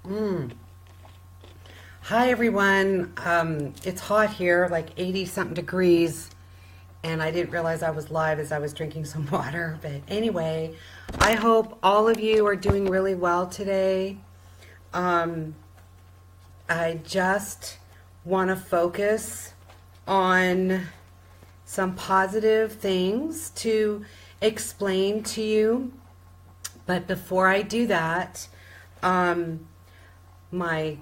Mm. Hi everyone. It's hot here, like 80 something degrees, and I didn't realize I was live as I was drinking some water. But anyway, I hope all of you are doing really well today. Um, I just want to focus on some positive things to explain to you. But before I do that, my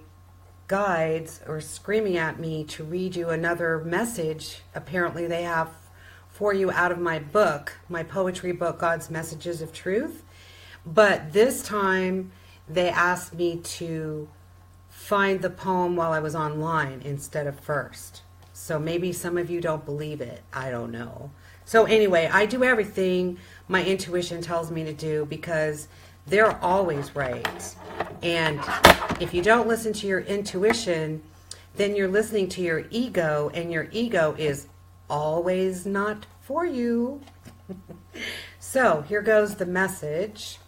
guides are screaming at me to read you another message. Apparently, they have for you out of my book, my poetry book, God's Messages of Truth. But this time, they asked me to find the poem while I was online instead of first. So maybe some of you don't believe it. I don't know. So anyway, I do everything my intuition tells me to do because they're always right. And if you don't listen to your intuition, then you're listening to your ego, and your ego is always not for you. So here goes the message.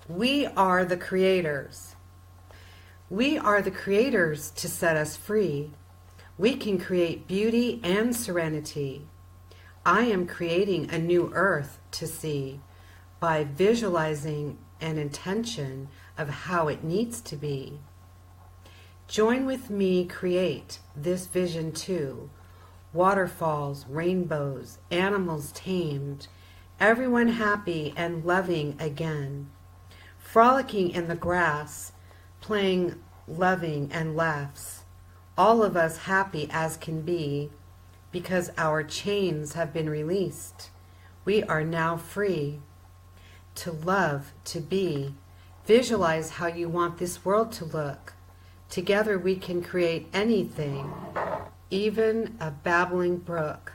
We are the creators. We are the creators to set us free. We can create beauty and serenity. I am creating a new earth to see by visualizing an intention of how it needs to be. Join with me, create this vision too. Waterfalls, rainbows, animals tamed, everyone happy and loving again. Frolicking in the grass, playing, loving and laughs. All of us happy as can be because our chains have been released. We are now free to love, to be. Visualize how you want this world to look. Together we can create anything, even a babbling brook.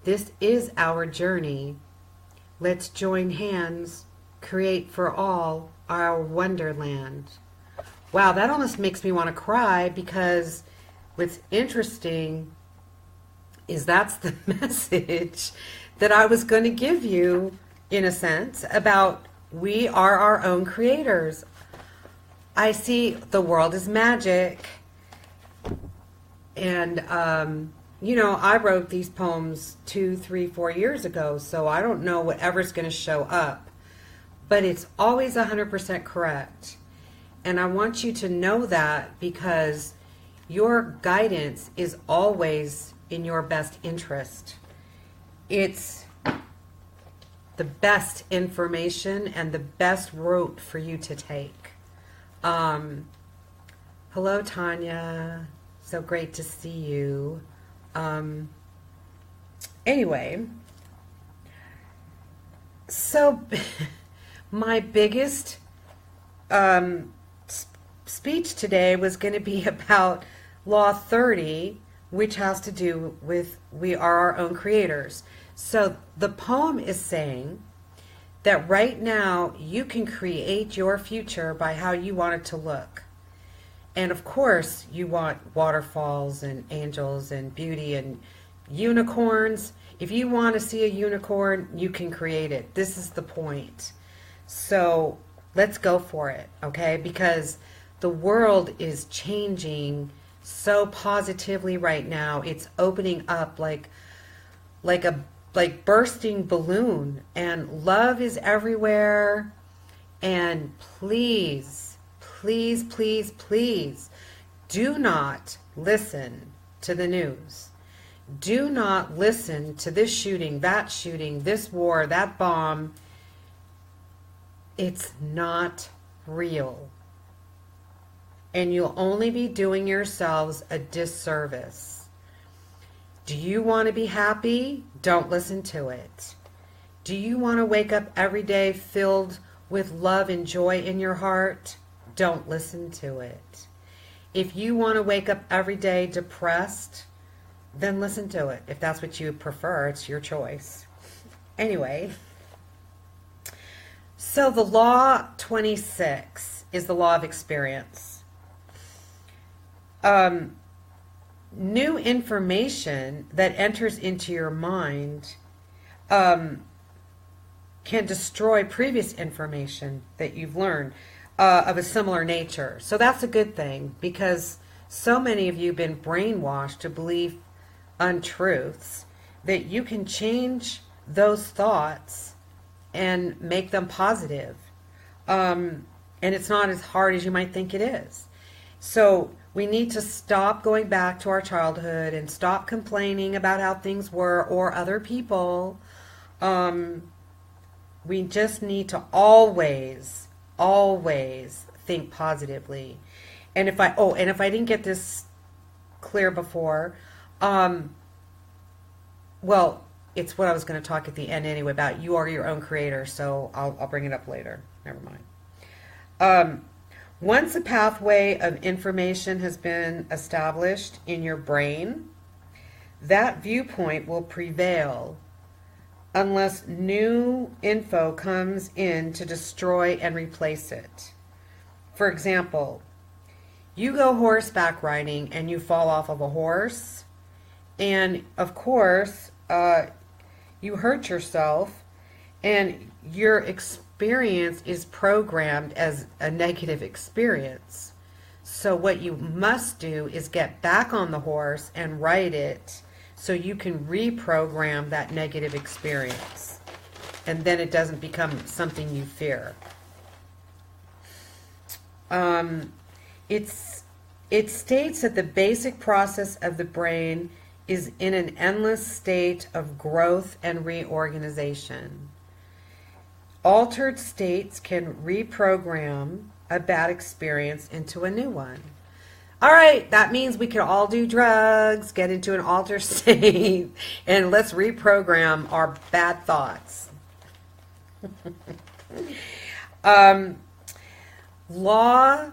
This is our journey. Let's join hands, create for all our wonderland. Wow, that almost makes me want to cry because what's interesting is that's the message that I was going to give you, in a sense, about we are our own creators. I see the world is magic. And, I wrote these poems 2, 3, 4 years ago, so I don't know whatever's going to show up. But it's always 100% correct. And I want you to know that because your guidance is always in your best interest. It's the best information and the best route for you to take. Hello, Tanya. So great to see you. Anyway, so my biggest speech today was going to be about Law 30, which has to do with we are our own creators. So the poem is saying that right now you can create your future by how you want it to look. And of course you want waterfalls and angels and beauty and unicorns. If you want to see a unicorn, you can create it. This is the point. So let's go for it, okay? Because the world is changing so positively right now. It's opening up like bursting balloon, and love is everywhere. And please, please, please, please do not listen to the news. Do not listen to this shooting, this war, that bomb. It's not real. And you'll only be doing yourselves a disservice. Do you want to be happy? Don't listen to it. Do you want to wake up every day filled with love and joy in your heart? Don't listen to it. If you want to wake up every day depressed, then listen to it. If that's what you prefer, it's your choice. Anyway, so the law 26 is the law of experience. New information that enters into your mind can destroy previous information that you've learned of a similar nature. So that's a good thing, because so many of you have been brainwashed to believe untruths that you can change those thoughts and make them positive. And it's not as hard as you might think it is. So we need to stop going back to our childhood and stop complaining about how things were or other people. We just need to always think positively. And if I didn't get this clear before, well, it's what I was going to talk at the end anyway about. You are your own creator, so I'll bring it up later. Never mind. Once a pathway of information has been established in your brain, that viewpoint will prevail unless new info comes in to destroy and replace it. For example, you go horseback riding and you fall off of a horse, and of course you hurt yourself, and your experience is programmed as a negative experience. So what you must do is get back on the horse and ride it so you can reprogram that negative experience, and then it doesn't become something you fear. It states that the basic process of the brain is in an endless state of growth and reorganization. Altered states can reprogram a bad experience into a new one. All right, that means we can all do drugs, get into an altered state, and let's reprogram our bad thoughts. Law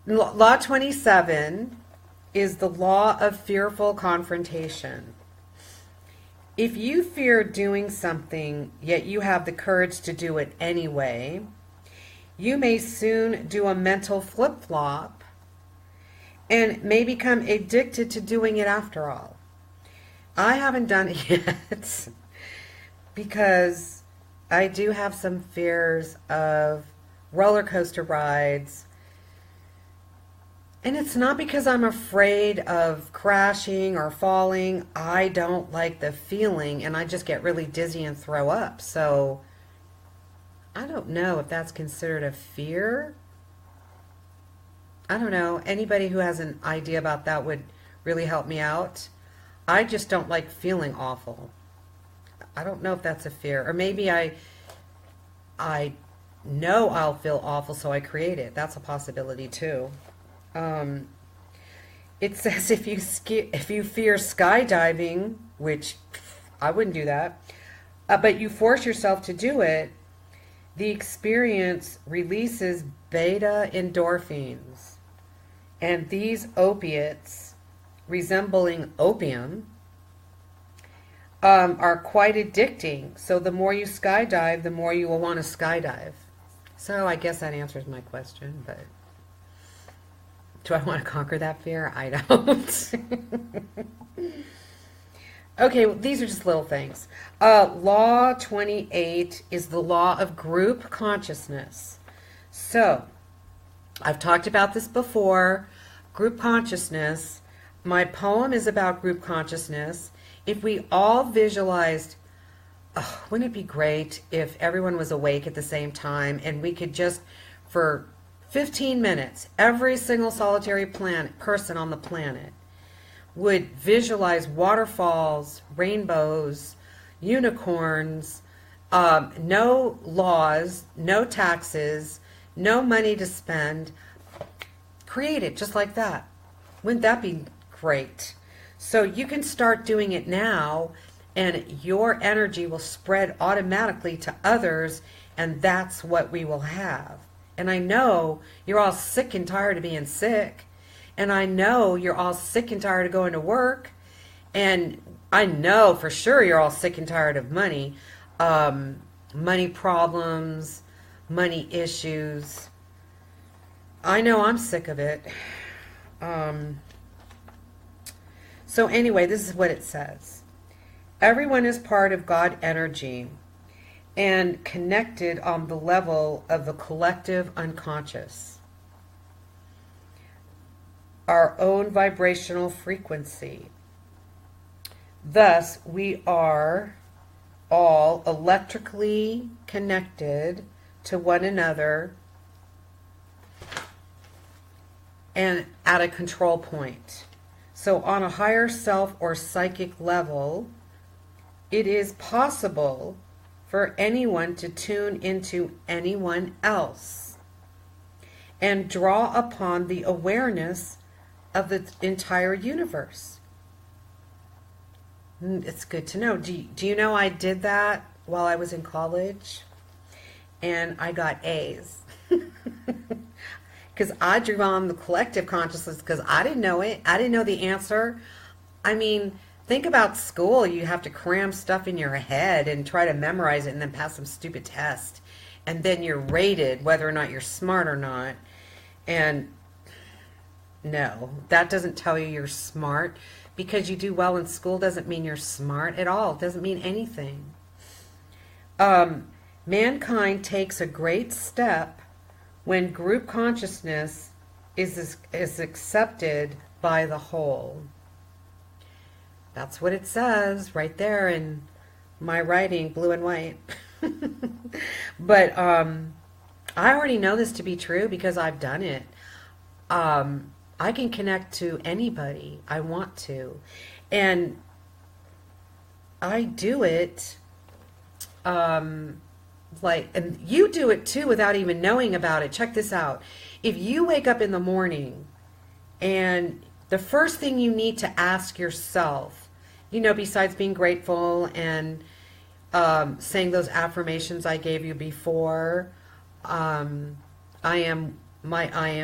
27 is the law of fearful confrontation. If you fear doing something, yet you have the courage to do it anyway, you may soon do a mental flip-flop and may become addicted to doing it after all. I haven't done it yet because I do have some fears of roller coaster rides. And it's not because I'm afraid of crashing or falling. I don't like the feeling, and I just get really dizzy and throw up. So I don't know if that's considered a fear. I don't know. Anybody who has an idea about that would really help me out. I just don't like feeling awful. I don't know if that's a fear. Or maybe I know I'll feel awful, so I create it. That's a possibility too. It says if you fear skydiving, which I wouldn't do that, but you force yourself to do it, the experience releases beta endorphins, and these opiates, resembling opium, are quite addicting. So the more you skydive, the more you will want to skydive. So I guess that answers my question, but do I want to conquer that fear? I don't. Okay, well, these are just little things. Law 28 is the law of group consciousness. So, I've talked about this before. Group consciousness. My poem is about group consciousness. If we all visualized, wouldn't it be great if everyone was awake at the same time and we could just, for 15 minutes, every single solitary person on the planet would visualize waterfalls, rainbows, unicorns, no laws, no taxes, no money to spend. Create it just like that. Wouldn't that be great? So you can start doing it now, and your energy will spread automatically to others, and that's what we will have. And I know you're all sick and tired of being sick. And I know you're all sick and tired of going to work. And I know for sure you're all sick and tired of money. Money problems, money issues. I know I'm sick of it. So anyway, this is what it says. Everyone is part of God energy and connected on the level of the collective unconscious, our own vibrational frequency. Thus, we are all electrically connected to one another and at a control point. So on a higher self or psychic level, it is possible for anyone to tune into anyone else and draw upon the awareness of the entire universe. It's good to know. Do you know I did that while I was in college? And I got A's. Because I drew on the collective consciousness because I didn't know it. I didn't know the answer. I mean, think about school. You have to cram stuff in your head and try to memorize it and then pass some stupid test. And then you're rated whether or not you're smart or not. And no, that doesn't tell you you're smart. Because you do well in school doesn't mean you're smart at all. It doesn't mean anything. Mankind takes a great step when group consciousness is accepted by the whole. That's what it says right there in my writing, blue and white. But I already know this to be true because I've done it. I can connect to anybody I want to. And I do it and you do it too without even knowing about it. Check this out. If you wake up in the morning and the first thing you need to ask yourself, besides being grateful and saying those affirmations I gave you before, I am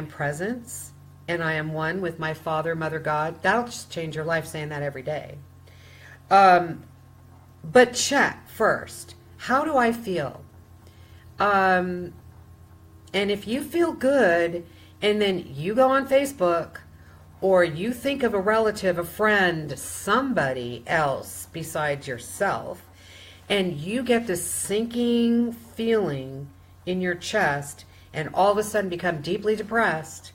presence, and I am one with my Father, Mother, God. That'll just change your life saying that every day. But check first. How do I feel? And if you feel good, and then you go on Facebook, or you think of a relative, a friend, somebody else besides yourself, and you get this sinking feeling in your chest, and all of a sudden become deeply depressed,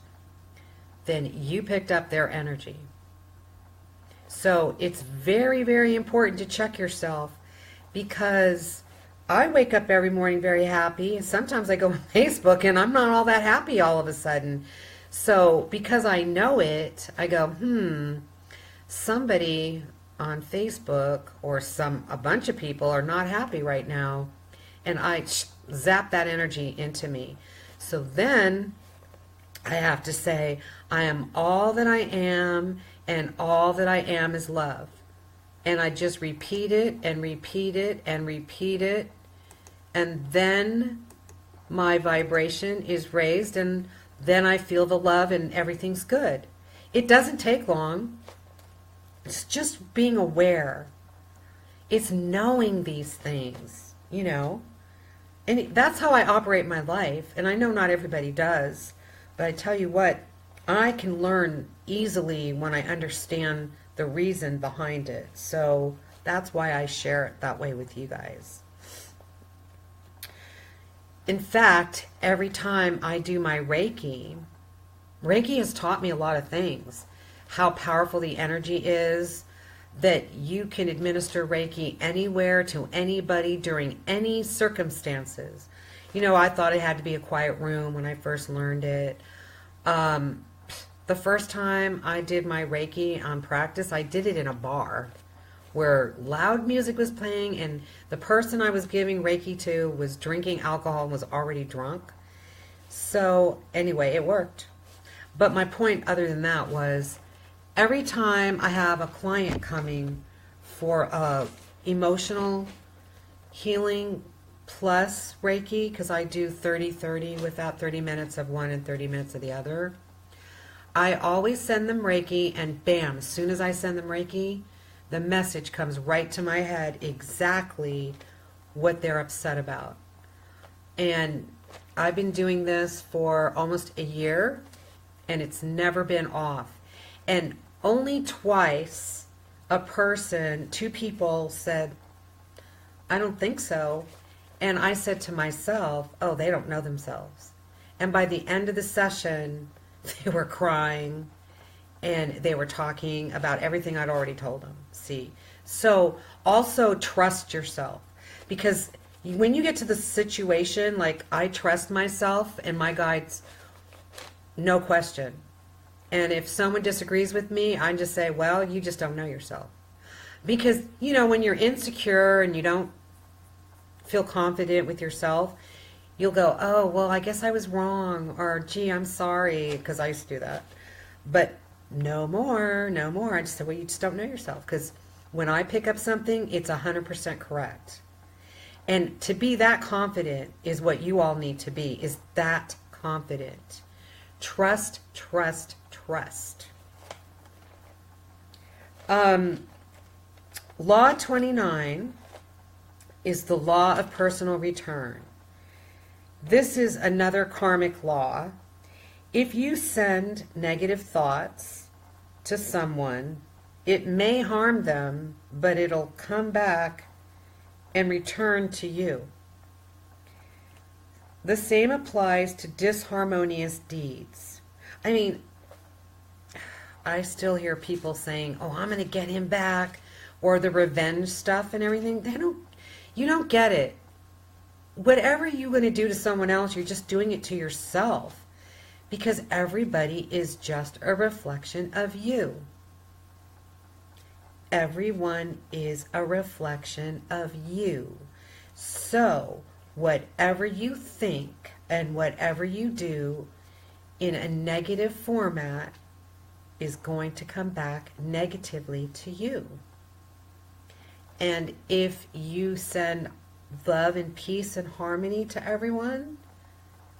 then you picked up their energy. So it's very, very important to check yourself, because I wake up every morning very happy, and sometimes I go on Facebook and I'm not all that happy all of a sudden. So because I know it, I go, somebody on Facebook or a bunch of people are not happy right now, and I zap that energy into me. So then I have to say, I am all that I am, and all that I am is love. And I just repeat it and repeat it and repeat it, and then my vibration is raised, and then I feel the love and everything's good. It doesn't take long. It's just being aware. It's knowing these things, And that's how I operate my life. And I know not everybody does. But I tell you what, I can learn easily when I understand the reason behind it. So that's why I share it that way with you guys. In fact, every time I do my Reiki has taught me a lot of things. How powerful the energy is, that you can administer Reiki anywhere to anybody during any circumstances. I thought it had to be a quiet room when I first learned it. The first time I did my Reiki on practice, I did it in a bar where loud music was playing, and the person I was giving Reiki to was drinking alcohol and was already drunk. So anyway, it worked. But my point other than that was, every time I have a client coming for emotional healing plus Reiki, because I do 30-30 with that 30 minutes of one and 30 minutes of the other, I always send them Reiki, and bam, as soon as I send them Reiki, the message comes right to my head, exactly what they're upset about. And I've been doing this for almost a year, and it's never been off. And only twice two people said, I don't think so. And I said to myself, oh, they don't know themselves. And by the end of the session, they were crying and they were talking about everything I'd already told them. See? So also trust yourself, because when you get to the situation, like I trust myself and my guides, no question. And if someone disagrees with me, I just say, well, you just don't know yourself. Because, you know, when you're insecure and you don't feel confident with yourself, you'll go, oh, well, I guess I was wrong, or gee, I'm sorry, because I used to do that. But no more. I just said, well, you just don't know yourself, because when I pick up something, it's 100% correct. And to be that confident is what you all need to be, is that confident. Trust, trust, trust. Law 29 is the law of personal return. This is another karmic law. If you send negative thoughts to someone, it may harm them, but it'll come back and return to you. The same applies to disharmonious deeds. I mean, I still hear people saying, oh, I'm going to get him back, or the revenge stuff and everything. You don't get it. Whatever you're going to do to someone else, you're just doing it to yourself, because everybody is just a reflection of you. Everyone is a reflection of you. So whatever you think and whatever you do in a negative format is going to come back negatively to you. And if you send love and peace and harmony to everyone,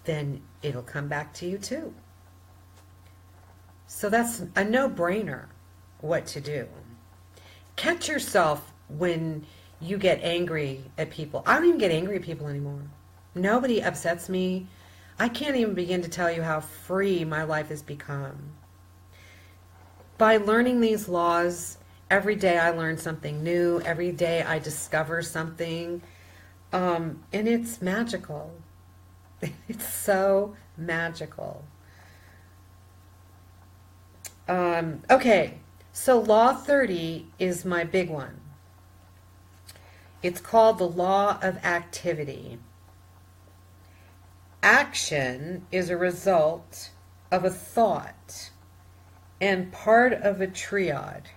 then it'll come back to you too. So that's a no-brainer what to do. Catch yourself when you get angry at people. I don't even get angry at people anymore. Nobody upsets me. I can't even begin to tell you how free my life has become. By learning these laws, every day I learn something new. Every day I discover something. And it's magical. It's so magical. Okay. So law 30 is my big one. It's called the law of activity. Action is a result of a thought and part of a triad.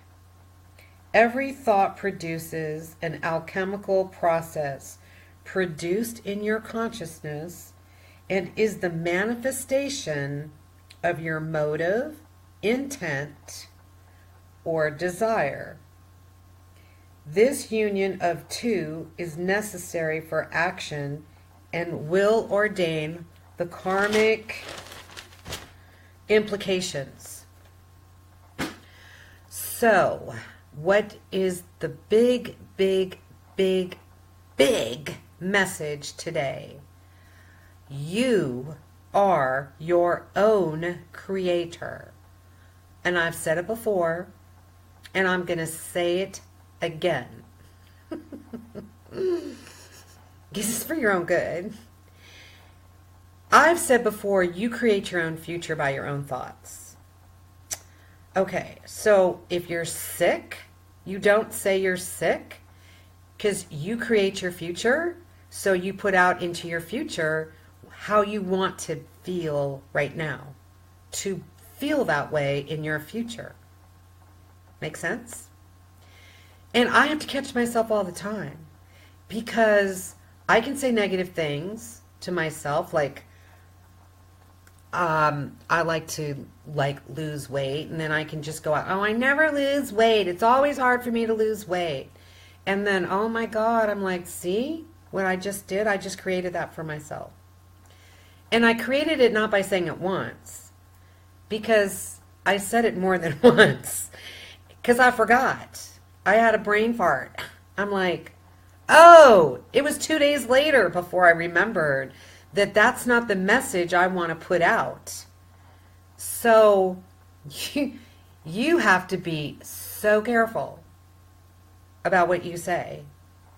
Every thought produces an alchemical process produced in your consciousness and is the manifestation of your motive, intent, or desire. This union of two is necessary for action and will ordain the karmic implications. So, what is the big message today? You are your own creator. And I've said it before, and I'm going to say it again. This is for your own good. I've said before, you create your own future by your own thoughts. Okay, so if you're sick, you don't say you're sick, because you create your future, so you put out into your future how you want to feel right now, to feel that way in your future. Make sense? And I have to catch myself all the time, because I can say negative things to myself, like I like to lose weight, and then I can just go out, oh, I never lose weight. It's always hard for me to lose weight. And then, oh my God, I'm like, see what I just did? I just created that for myself. And I created it not by saying it once, because I said it more than once, because I forgot. I had a brain fart. I'm like, oh, it was 2 days later before I remembered that that's not the message I want to put out. So you have to be so careful about what you say.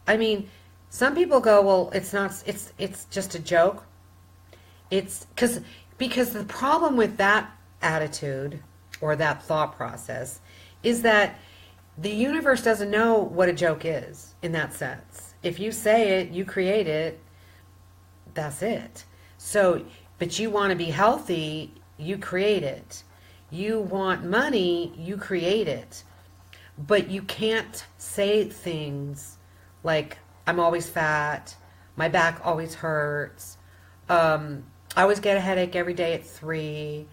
I mean, some people go, well, it's not, it's just a joke. It's because the problem with that attitude or that thought process is that the universe doesn't know what a joke is in that sense. If you say it, you create it, that's it. So, but you want to be healthy, you create it. You want money, you create it. But you can't say things like, I'm always fat, my back always hurts, I always get a headache every day at 3,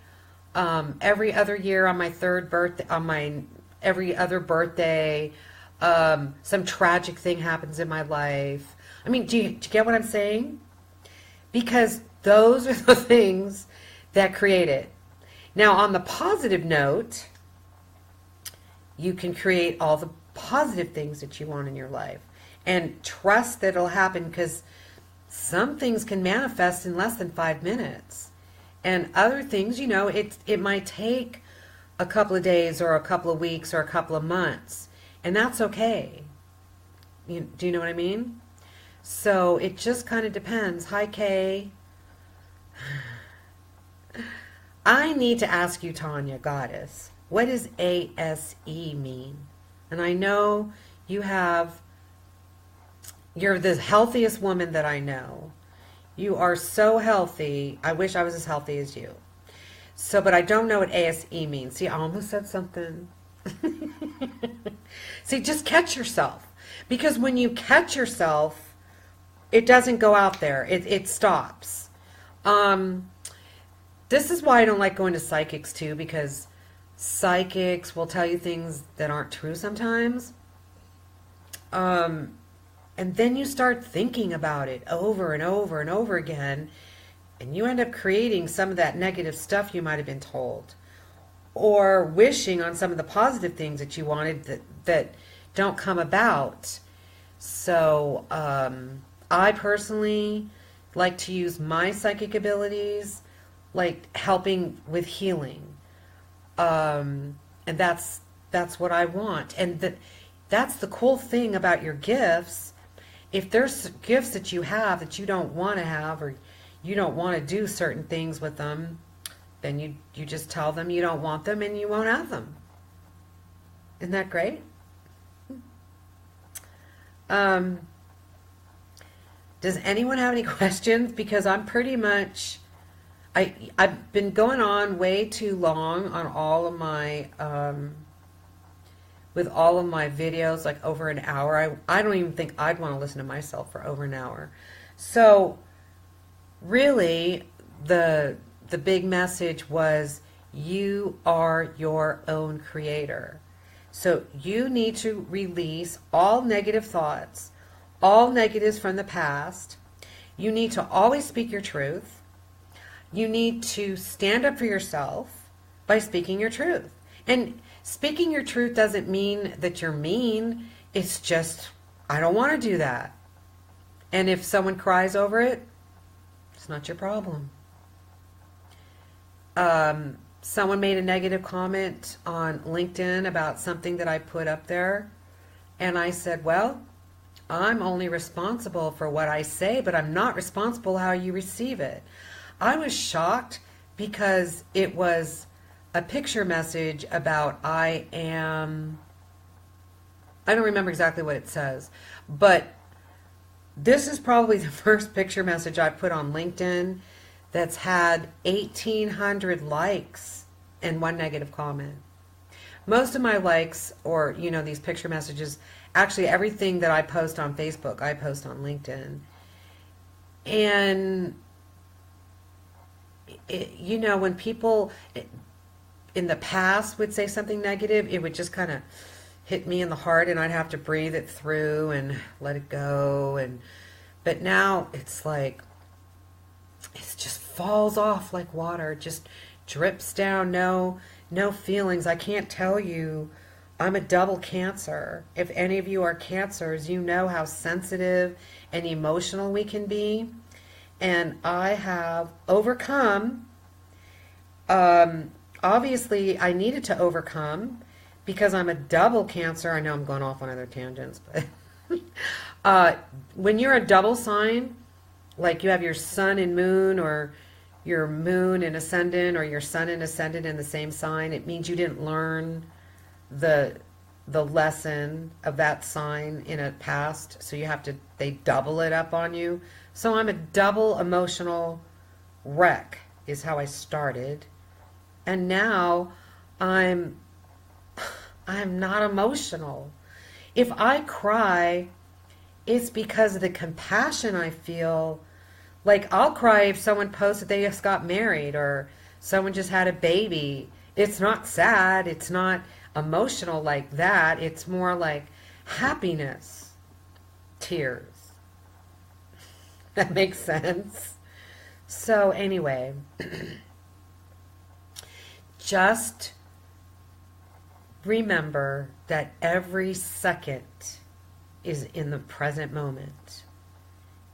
every other year on my third birthday, on my every other birthday, some tragic thing happens in my life. I mean, do you get what I'm saying? Because those are the things that create it. Now, on the positive note, you can create all the positive things that you want in your life and trust that it'll happen, because some things can manifest in less than 5 minutes. And other things, you know, it might take a couple of days or a couple of weeks or a couple of months. And that's okay. Do you know what I mean? So it just kind of depends. Hi, Kay. I need to ask you, Tanya, Goddess, what does ASE mean? And I know you're the healthiest woman that I know. You are so healthy. I wish I was as healthy as you. So, but I don't know what ASE means. See, I almost said something. See, just catch yourself. Because when you catch yourself, it doesn't go out there. It stops. This is why I don't like going to psychics too, because psychics will tell you things that aren't true sometimes. And then you start thinking about it over and over and over again, and you end up creating some of that negative stuff you might have been told, or wishing on some of the positive things that you wanted that don't come about. So I personally like to use my psychic abilities, like helping with healing, and that's what I want. And that's the cool thing about your gifts. If there's gifts that you have that you don't want to have, or you don't want to do certain things with them, then you just tell them you don't want them and you won't have them. Isn't that great? Does anyone have any questions? Because I'm pretty much, I've been going on way too long on all of my with all of my videos, like over an hour. I don't even think I'd want to listen to myself for over an hour. So really, the big message was, you are your own creator. So you need to release all negative thoughts, all negatives from the past. You need to always speak your truth. You need to stand up for yourself by speaking your truth. And speaking your truth doesn't mean that you're mean. It's just, I don't want to do that. And if someone cries over it, it's not your problem. Someone made a negative comment on LinkedIn about something that I put up there. And I said, well, I'm only responsible for what I say, but I'm not responsible how you receive it. I was shocked because it was a picture message about I don't remember exactly what it says, but this is probably the first picture message I put on LinkedIn that's had 1,800 likes and one negative comment. Most of my likes, or these picture messages, actually everything that I post on Facebook, I post on LinkedIn. And when people in the past would say something negative, it would just kind of hit me in the heart, and I'd have to breathe it through and let it go. But now it's like, it just falls off like water, it just drips down. No feelings. I can't tell you, I'm a double Cancer. If any of you are Cancers, you know how sensitive and emotional we can be. And I have overcome. Obviously, I needed to overcome because I'm a double Cancer, I know I'm going off on other tangents, but when you're a double sign, like you have your sun and moon, or your moon and ascendant, or your sun and ascendant in the same sign, it means you didn't learn the lesson of that sign in a past, so you have to, they double it up on you. So I'm a double emotional wreck is how I started, and now I'm not emotional. If I cry, it's because of the compassion I feel. Like, I'll cry if someone posts that they just got married, or someone just had a baby. It's not sad. It's not emotional like that. It's more like happiness, tears. That makes sense. So anyway, just remember that every second is in the present moment.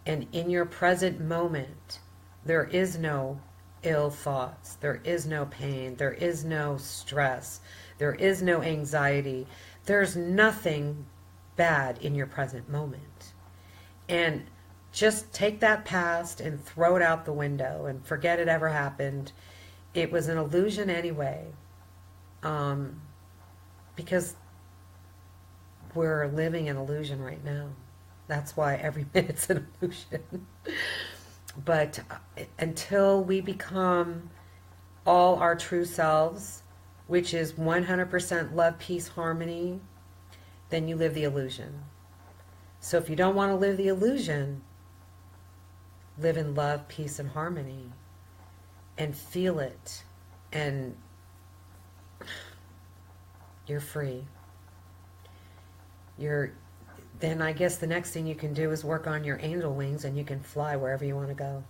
And in your present moment, there is no ill thoughts. There is no pain. There is no stress. There is no anxiety. There's nothing bad in your present moment. And just take that past and throw it out the window and forget it ever happened. It was an illusion anyway. Because we're living an illusion right now. That's why every minute's an illusion. But until we become all our true selves, which is 100% love, peace, harmony, then you live the illusion. So if you don't want to live the illusion, live in love, peace, and harmony, and feel it, and you're free. Then I guess the next thing you can do is work on your angel wings, and you can fly wherever you want to go.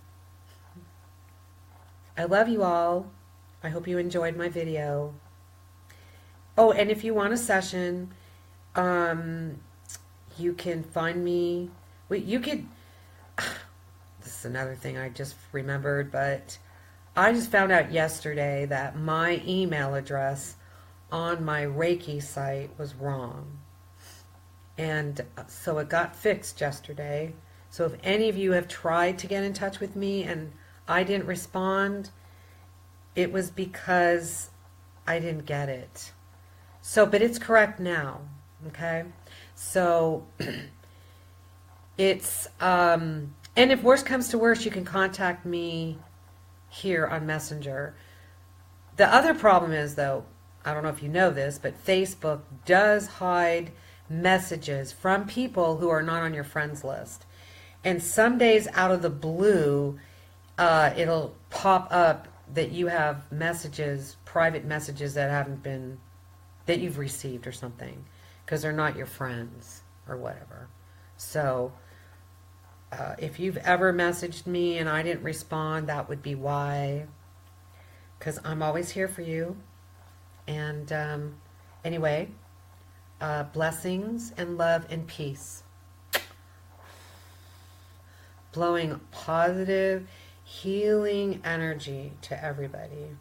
I love you all. I hope you enjoyed my video. Oh, and if you want a session, you can find me. You could. This is another thing I just remembered, but I just found out yesterday that my email address on my Reiki site was wrong. And so it got fixed yesterday. So if any of you have tried to get in touch with me and I didn't respond, it was because I didn't get it. So, but it's correct now, okay? So it's, and if worse comes to worse, you can contact me here on Messenger. The other problem is, though, I don't know if you know this, but Facebook does hide messages from people who are not on your friends list. And some days out of the blue, it'll pop up that you have messages, private messages that haven't been, that you've received or something, because they're not your friends or whatever. So if you've ever messaged me and I didn't respond, that would be why, because I'm always here for you. And anyway, blessings and love and peace. Blowing positive, healing energy to everybody.